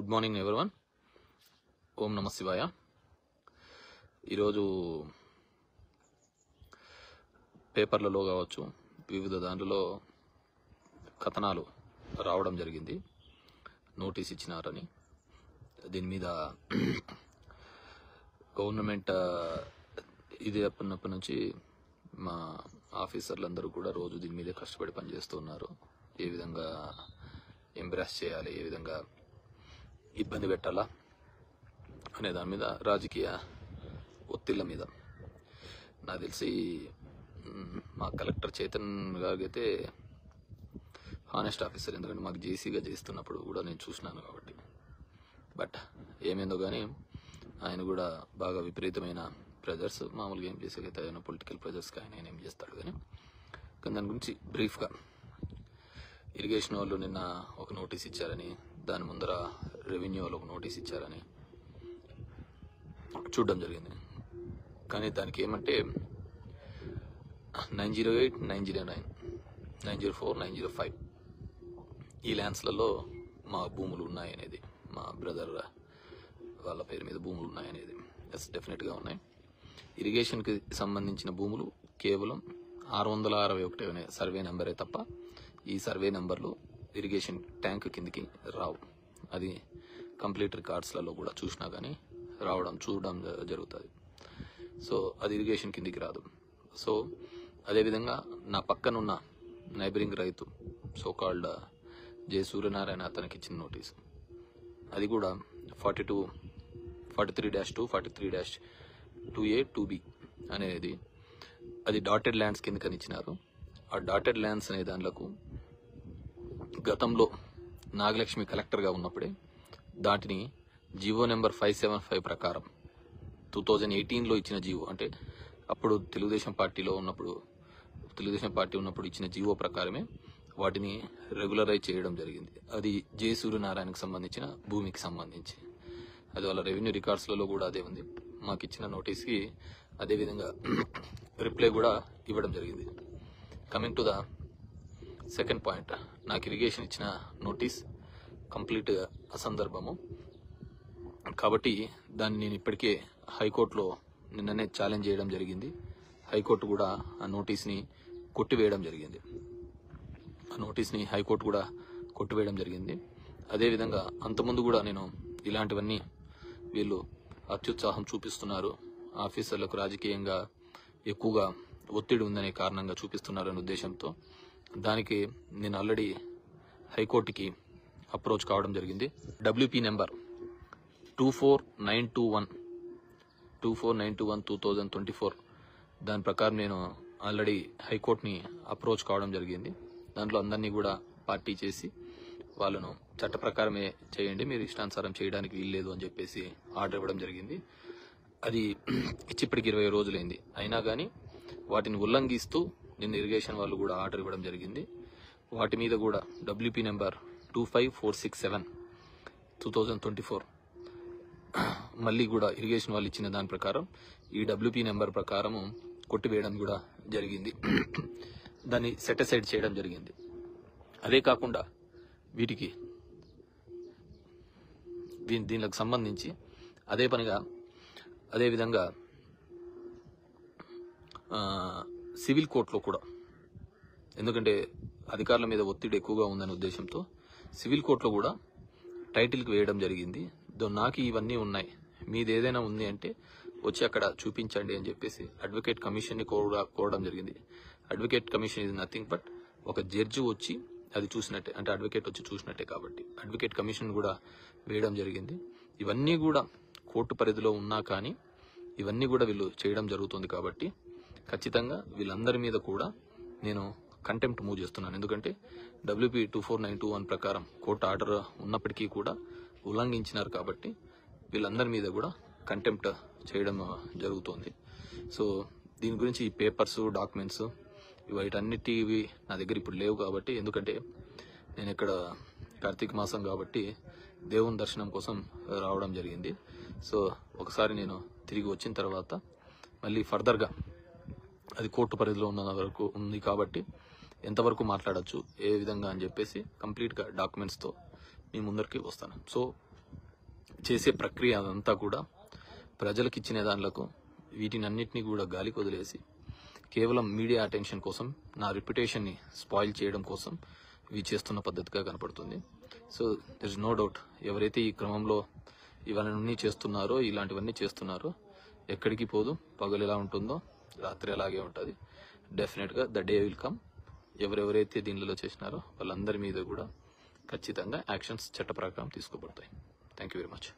Good morning everyone. ఓం నమ శివాయ. ఈరోజు పేపర్లలో కావచ్చు, వివిధ దాంట్లో కథనాలు రావడం జరిగింది. నోటీస్ ఇచ్చినారని, దీని మీద గవర్నమెంట్ ఇది అప్పటి నుంచి మా ఆఫీసర్లందరూ కూడా రోజు దీని మీదే కష్టపడి పనిచేస్తున్నారు. ఏ విధంగా ఎంబ్రాస్ చేయాలి, ఏ విధంగా ఇబ్బంది పెట్టాలా అనే దాని మీద, రాజకీయ ఒత్తిళ్ల మీద. నాకు తెలిసి మా కలెక్టర్ చైతన్ గారైతే హానెస్ట్ ఆఫీసర్, ఎందుకంటే మాకు జేసీగా చేస్తున్నప్పుడు కూడా నేను చూసినాను కాబట్టి. బట్ ఏమైందో కానీ ఆయన కూడా బాగా విపరీతమైన ప్రెజర్స్, మామూలుగా ఏం చేసేకైతే ఆయన పొలిటికల్ ప్రెజర్స్కి ఆయన ఏం చేస్తాడు కానీ దాని గురించి బ్రీఫ్గా, ఇరిగేషన్ వాళ్ళు నిన్న ఒక నోటీస్ ఇచ్చారని, దాని ముందర రెవెన్యూ వాళ్ళు ఒక నోటీస్ ఇచ్చారని చూడడం జరిగింది. కానీ దానికి ఏమంటే 908, 909, 904, 905 ఈ ల్యాండ్స్లలో మా భూములు ఉన్నాయనేది, మా బ్రదర్ వాళ్ళ పేరు మీద భూములు ఉన్నాయనేది ఎస్ డెఫినెట్గా ఉన్నాయి. ఇరిగేషన్కి సంబంధించిన భూములు కేవలం 661 అనే సర్వే నెంబరే తప్ప ఈ సర్వే నెంబర్లు ఇరిగేషన్ ట్యాంక్ కిందికి రావు. అది కంప్లీట్ రికార్డ్స్లలో కూడా చూసినా కానీ చూడడం జరుగుతుంది. సో అది ఇరిగేషన్ కిందికి రాదు. సో అదేవిధంగా నా పక్కనున్న నైబరింగ్ రైతు సోకాల్డ్ జే సూర్యనారాయణ, అతనికి ఇచ్చిన నోటీసు అది కూడా 43-2, 43-2A, 2B అనేది అది డాటెడ్ ల్యాండ్స్ కింద కనిచ్చినారు. ఆ డాటెడ్ ల్యాండ్స్ అనే దాంట్లకు గతంలో నాగలక్ష్మి కలెక్టర్గా ఉన్నప్పుడే దాటిని జీవో నెంబర్ 575 ప్రకారం 2018లో ఇచ్చిన జీవో, అంటే అప్పుడు తెలుగుదేశం పార్టీ ఉన్నప్పుడు ఇచ్చిన జీవో ప్రకారమే వాటిని రెగ్యులరైజ్ చేయడం జరిగింది. అది జే సూర్యనారాయణకు సంబంధించిన భూమికి సంబంధించి. అది వాళ్ళ రెవెన్యూ రికార్డ్స్లలో కూడా అదే ఉంది. మాకు ఇచ్చిన నోటీస్కి అదేవిధంగా రిప్లై కూడా ఇవ్వడం జరిగింది. Coming to the second point, నాకు ఇరిగేషన్ ఇచ్చిన నోటీస్ కంప్లీట్ అసందర్భము కాబట్టి దాన్ని నేను ఇప్పటికే హైకోర్టులో నిన్ననే ఛాలెంజ్ చేయడం జరిగింది. హైకోర్టు కూడా ఆ నోటీస్ని కొట్టివేయడం జరిగింది. అదేవిధంగా అంతకుముందు కూడా నేను ఇలాంటివన్నీ వీళ్ళు అత్యుత్సాహం చూపిస్తున్నారు, ఆఫీసర్లకు రాజకీయంగా ఎక్కువగా ఒత్తిడి ఉందనే కారణంగా చూపిస్తున్నారనే ఉద్దేశంతో దానికి నేను ఆల్రెడీ హైకోర్టుకి అప్రోచ్ కావడం జరిగింది. WP నెంబర్ 24921 దాని ప్రకారం నేను ఆల్రెడీ హైకోర్టుని అప్రోచ్ కావడం జరిగింది. దాంట్లో అందరినీ కూడా పార్టీ చేసి వాళ్ళను చట్ట ప్రకారమే చేయండి, మీరు ఇష్టానుసారం చేయడానికి వీల్లేదు అని చెప్పేసి ఆర్డర్ ఇవ్వడం జరిగింది. అది ఇచ్చి ఇప్పటికి 20 రోజులైంది. అయినా కానీ వాటిని ఉల్లంఘిస్తూ నిన్న ఇరిగేషన్ వాళ్ళు కూడా ఆర్డర్ ఇవ్వడం జరిగింది. వాటి మీద కూడా WP నెంబర్ 25467 2024 మళ్ళీ కూడా ఇరిగేషన్ వాళ్ళు ఇచ్చిన దాని ప్రకారం ఈ WP నెంబర్ ప్రకారము కొట్టివేయడం కూడా జరిగింది. దాన్ని సెటిసైడ్ చేయడం జరిగింది. అదే కాకుండా దీనికి సంబంధించి అదేవిధంగా సివిల్ కోర్టులో కూడా, ఎందుకంటే అధికారుల మీద ఒత్తిడి ఎక్కువగా ఉందనే ఉద్దేశంతో సివిల్ కోర్టులో కూడా టైటిల్కి వేయడం జరిగింది. నాకు ఇవన్నీ ఉన్నాయి, మీది ఏదైనా ఉంది అంటే వచ్చి అక్కడ చూపించండి అని చెప్పేసి అడ్వకేట్ కమిషన్ని కోరడం జరిగింది. అడ్వకేట్ కమిషన్ ఇది నథింగ్ బట్ ఒక జడ్జి వచ్చి అది చూసినట్టే, అంటే అడ్వకేట్ వచ్చి చూసినట్టే కాబట్టి అడ్వకేట్ కమిషన్ కూడా వేయడం జరిగింది. ఇవన్నీ కూడా కోర్టు పరిధిలో ఉన్నా కానీ ఇవన్నీ కూడా వీళ్ళు చేయడం జరుగుతుంది కాబట్టి ఖచ్చితంగా వీళ్ళందరి మీద కూడా నేను కంటెంప్ట్ మూవ్ చేస్తున్నాను. ఎందుకంటే WP 24921 ప్రకారం కోర్టు ఆర్డర్ ఉన్నప్పటికీ కూడా ఉల్లంఘించినారు కాబట్టి వీళ్ళందరి మీద కూడా కంటెంప్ట్ చేయడం జరుగుతుంది. సో దీని గురించి ఈ పేపర్స్, డాక్యుమెంట్స్ వీటన్నిటివి నా దగ్గర ఇప్పుడు లేవు కాబట్టి, ఎందుకంటే నేను ఇక్కడ కార్తీక మాసం కాబట్టి దేవుని దర్శనం కోసం రావడం జరిగింది. సో ఒకసారి నేను తిరిగి వచ్చిన తర్వాత మళ్ళీ ఫర్దర్గా అది కోర్టు పరిధిలో ఉన్న వరకు ఉంది కాబట్టి ఎంతవరకు మాట్లాడచ్చు, ఏ విధంగా అని చెప్పేసి కంప్లీట్గా డాక్యుమెంట్స్తో మీ ముందరికి వస్తాను. సో చేసే ప్రక్రియ అదంతా కూడా ప్రజలకు ఇచ్చిన దానిలకు వీటినన్నిటినీ కూడా గాలికి వదిలేసి కేవలం మీడియా అటెన్షన్ కోసం, నా రిప్యుటేషన్ని స్పాయిల్ చేయడం కోసం ఇవి చేస్తున్న పద్ధతిగా కనపడుతుంది. So there is no doubt, ఎవరైతే ఈ క్రమంలో ఇవన్నీ చేస్తున్నారో, ఇలాంటివన్నీ చేస్తున్నారో ఎక్కడికి పోదు. పగలు ఎలా ఉంటుందో రాత్రి అలాగే ఉంటుంది. డెఫినెట్గా ద డే విల్ కమ్. ఎవరెవరైతే దీనిలో చేసినారో వాళ్ళందరి మీద కూడా ఖచ్చితంగా యాక్షన్స్ చట్ట ప్రకారం తీసుకోబడతాయి. Thank you very much.